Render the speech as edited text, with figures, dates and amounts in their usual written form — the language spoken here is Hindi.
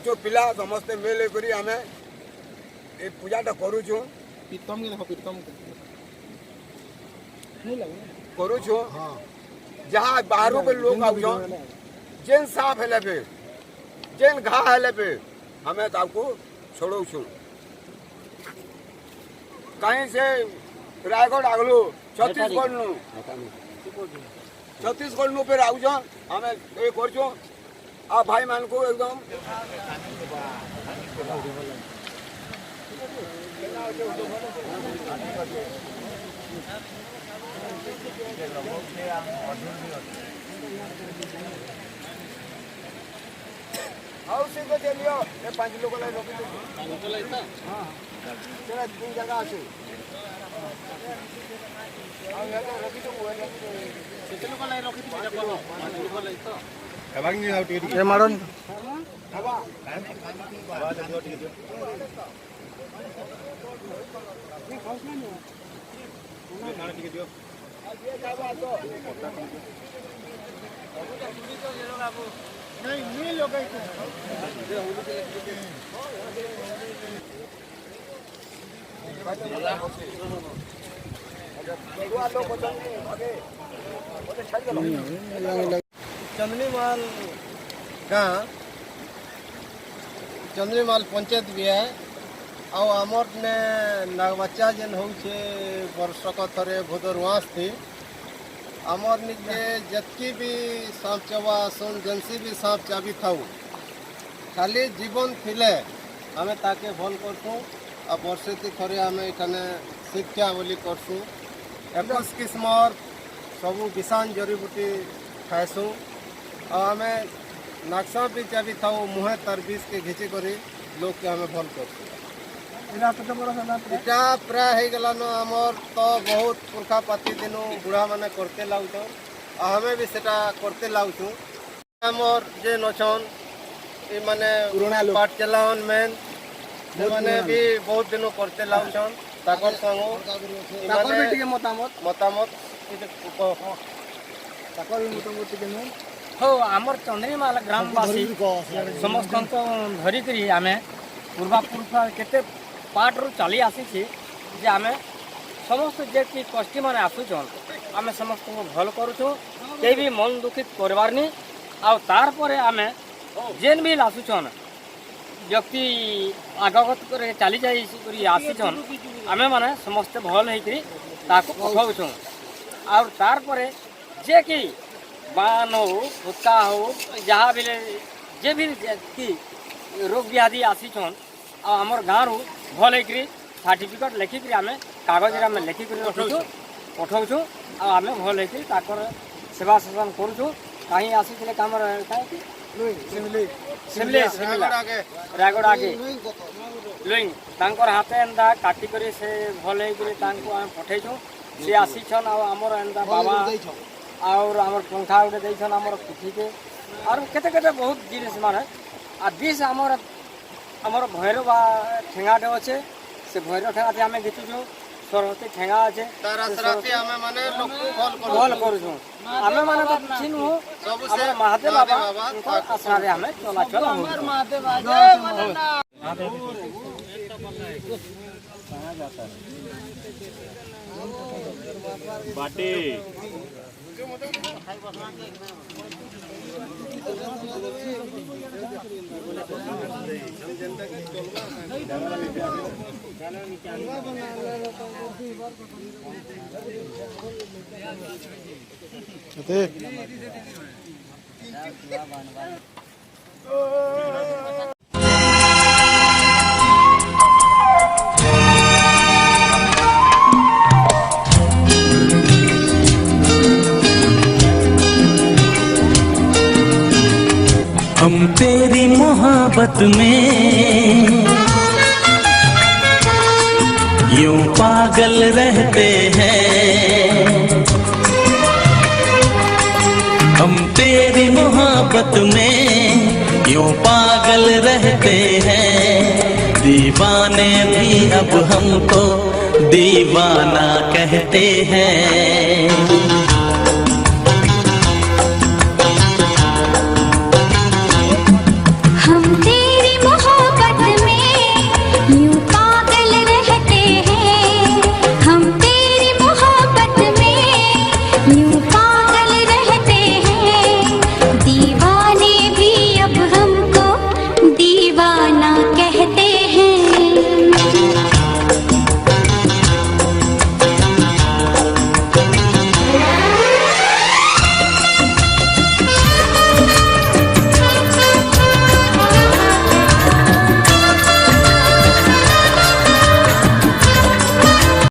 छो पिला समस्ते मेले करी आमे ए पूजाटा करू छो प्रीतम के देखो प्रीतम करू छो जहाँ बाहरों के लोग आउ जेन सांप हेले पे जेन घा हेले पे हमें ताको छोड़ो छो कहीं से रायगढ़ आगलो छत्तीसगढ़ नु छत्तीसगढ़ नु फिर आउ हमें ये कर आ भाई मान को एकदम हाउस को चलियो ये 5 लोग ला रोकी दो हां तेरा 3 जगह আছে आ ये तो रोकी दो कितने को ला रोकी दो देखो 5 लोग ला तो एबांगी आउ टिके ए मारन हवा हवा दियो टिके दियो ये खास नहीं है खाना टिके दियो ये जावा तो नहीं मिल हो गई चंदनीमाल गाँ चंदनीमाल पंचायत भी है ଆଉ ଆମର ନେ ନାଗବାଚ୍ଚା ଯେନ୍ ହଉଛେ ବର୍ଷକ ଥରେ ଭୋଦରୁଆଁସ ଥି ଆମର ନିଜେ ଯେତ୍କି ବି ସାପ ଚବା ଆସନ୍ ଯେନ୍ସି ବି ସାପ ଚାବି ଥାଉ ଖାଲି ଜୀବନ ଥିଲେ ଆମେ ତାକେ ଭଲ କରସୁଁ ଆଉ ବର୍ଷେତି ଥରେ ଆମେ ଏଠାନେ ଶିକ୍ଷା ବୋଲି କରସୁଁ 21 କିସ୍ମର ସବୁ ବିଷାଣ ଜଡ଼ିବୁଟି ଖାଏସୁଁ ଆଉ ଆମେ ନାକ୍ସା ବି ଚାବି ଥାଉ ମୁହେଁ ତାର ବିଷକେ ଘିଚି କରି ଲୋକକେ ଆମେ ଭଲ କରସୁଁ इटा प्राय हो गलान आमर तो बहुत पुरखा पाती दिनू बुढ़ा माने करते लाउछन हमें भी सेटा करते लाउछु आमर जे नछन ए माने पाठ चलावन मेन जे माने भी बहुत दिनू करते लाउछन ताकर संगो ताकर भी टिके मतामत ताकर भी मोटामोटी केनु हो आमर चंद्रीमाल ग्रामवासी समस्त धरी करी आमे पूर्वा पुरखा केते पार्टरू चली आसी जे आमे समस्त जे कि कष्टी माने आसुछन आमे समस्त को भल करूछु के भी मन दुखित करबार नी आ तार परे आमे जेन भी आसुछन व्यक्ति आगगत करे चली जाई करी आसीछन आमे माने समस्त भल हेकरी ताको पठाउछु आ तार परे जे कि बान हो फुटका हो जहाँ भी जे भी कि रोग व्याधि आसीछन आमर गाँव भल होकर सर्टिफिकेट लिखिक आम कागज लिखिक पठाऊँ आम भल होकर सेवा सेवन करूँ कहीं आसी कम रायगढ़ आगे लुईंग हाथ एंता काटिक से भल होकर पठेचु सी आसीछन आमर एंता बाबा और आमर पंखा गोटे देछन आमर पिठी के और केते केते बहुत जिनिस माने आ बीस आमर भैरव ठेंगाटे अच्छे से भैरव ठेंगा आम घिचुँ सरस्वती ठेंगा अच्छे भल करूँ आम मैंने तो किसी नुह महादेव बाबा आसना आम चलाचल बाटी हम तेरी मोहब्बत में यूं पागल रहते हैं, हम तेरी मोहब्बत में यूं पागल रहते हैं। दीवाने भी अब हमको दीवाना कहते हैं।